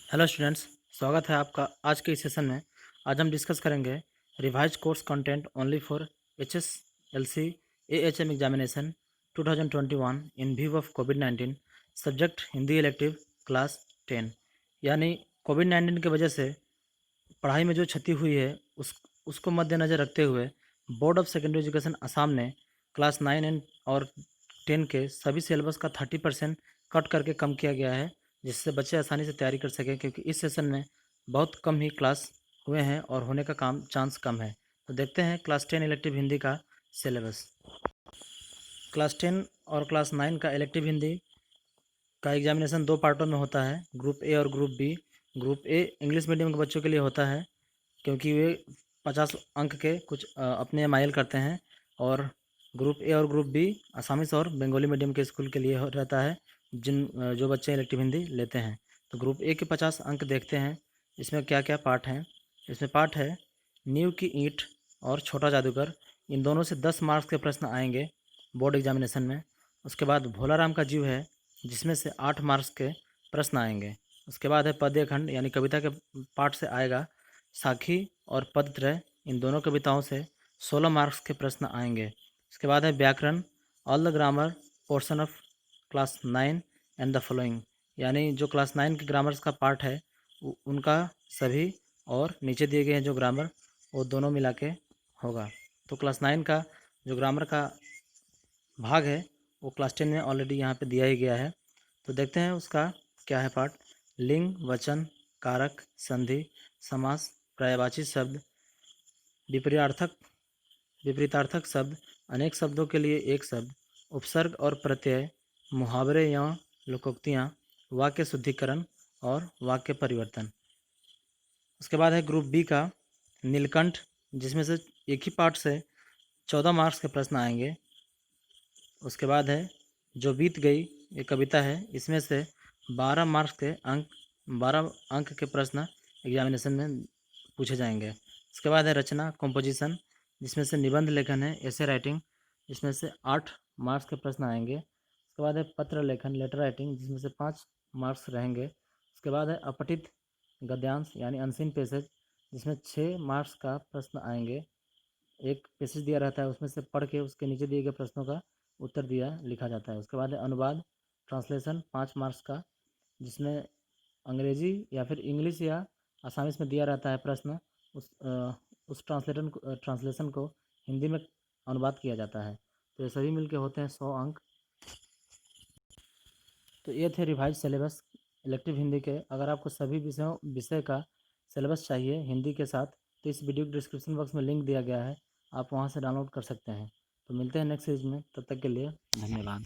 Hello students, स्वागत है आपका आज के इस सेशन में। आज हम डिस्कस करेंगे revise course content only for HSLC AHM examination 2021 in view of covid. Subject Hindi elective class 10। यानी कोविड-19 की वजह से पढ़ाई में जो क्षति हुई है उसको मद्देनज़र रखते हुए board of secondary education Assam ने क्लास 9 एंड और 10 के सभी सिलेबस का 30% कट करके कम किया गया है, जिससे बच्चे आसानी से तैयारी कर सकें, क्योंकि इस सेशन में बहुत कम ही क्लास हुए हैं और होने का काम चांस कम है। तो देखते हैं क्लास 10 इलेक्टिव हिंदी का सिलेबस। क्लास 10 और क्लास 9 का इलेक्टिव हिंदी का एग्जामिनेशन दो पार्टों में होता है, ग्रुप ए और group B. Group A English medium के बच्चों के लिए होता है, क्योंकि वे 50 अंक के कुछ अपने माइल करते हैं। और ग्रुप ए और ग्रुप बी असामीस और बंगाली मीडियम के स्कूल के लिए रहता है, जो बच्चे इलेक्टिव हिंदी लेते हैं। तो ग्रुप ए के 50 अंक देखते हैं। इसमें क्या क्या पार्ट हैं। इसमें पार्ट है नींव की ईंट और छोटा जादूगर। इन दोनों से 10 मार्क्स के प्रश्न आएंगे बोर्ड एग्जामिनेशन में। उसके बाद भोलाराम का जीव है, जिसमें से 8 मार्क्स के प्रश्न आएंगे। उसके बाद है पद्य खंड, यानी कविता के पार्ट से आएगा साखी और पदत्रय। इन दोनों कविताओं से 16 मार्क्स के प्रश्न आएंगे। इसके बाद है व्याकरण, all the grammar portion of class 9 and the following, यानी जो क्लास 9 के ग्रामर्स का पार्ट है उनका सभी, और नीचे दिए गए हैं जो ग्रामर, वो दोनों मिला के होगा। तो क्लास 9 का जो ग्रामर का भाग है वो क्लास 10 में ऑलरेडी यहाँ पे दिया ही गया है। तो देखते हैं उसका क्या है पार्ट। लिंग, वचन, कारक, संधि, समास, पर्यायवाची शब्द, विपर्यार्थक विपरीतार्थक शब्द, अनेक शब्दों के लिए एक शब्द, उपसर्ग और प्रत्यय, मुहावरे या लोकोक्तियाँ, वाक्य शुद्धिकरण और वाक्य परिवर्तन। उसके बाद है ग्रुप बी का नीलकंठ, जिसमें से एक ही पार्ट से 14 मार्क्स के प्रश्न आएंगे। उसके बाद है जो बीत गई, ये कविता है, इसमें से 12 अंक के प्रश्न एग्जामिनेशन में पूछे जाएंगे। उसके बाद है रचना कॉम्पोजिशन, जिसमें से निबंध लेखन है, ऐसे राइटिंग, जिसमें से 8 मार्क्स के प्रश्न आएंगे। उसके बाद है पत्र लेखन, लेटर राइटिंग, जिसमें से 5 मार्क्स रहेंगे। उसके बाद है अपठित गद्यांश यानी अनसीन पैसेज, जिसमें 6 मार्क्स का प्रश्न आएंगे। एक पैसेज दिया रहता है, उसमें से पढ़ के उसके नीचे दिए गए प्रश्नों का उत्तर दिया लिखा जाता है। उसके बाद है अनुवाद ट्रांसलेशन 5 मार्क्स का, जिसमें अंग्रेजी या फिर इंग्लिश या आसामीस में दिया रहता है प्रश्न, उस ट्रांसलेशन को हिंदी में अनुवाद किया जाता है। तो ये सभी मिलके होते हैं 100 अंक। तो ये थे रिवाइज सिलेबस इलेक्टिव हिंदी के। अगर आपको सभी विषय का सिलेबस चाहिए हिंदी के साथ, तो इस वीडियो के डिस्क्रिप्शन बॉक्स में लिंक दिया गया है, आप वहाँ से डाउनलोड कर सकते हैं। तो मिलते हैं नेक्स्ट सीरीज में, तब तक के लिए धन्यवाद।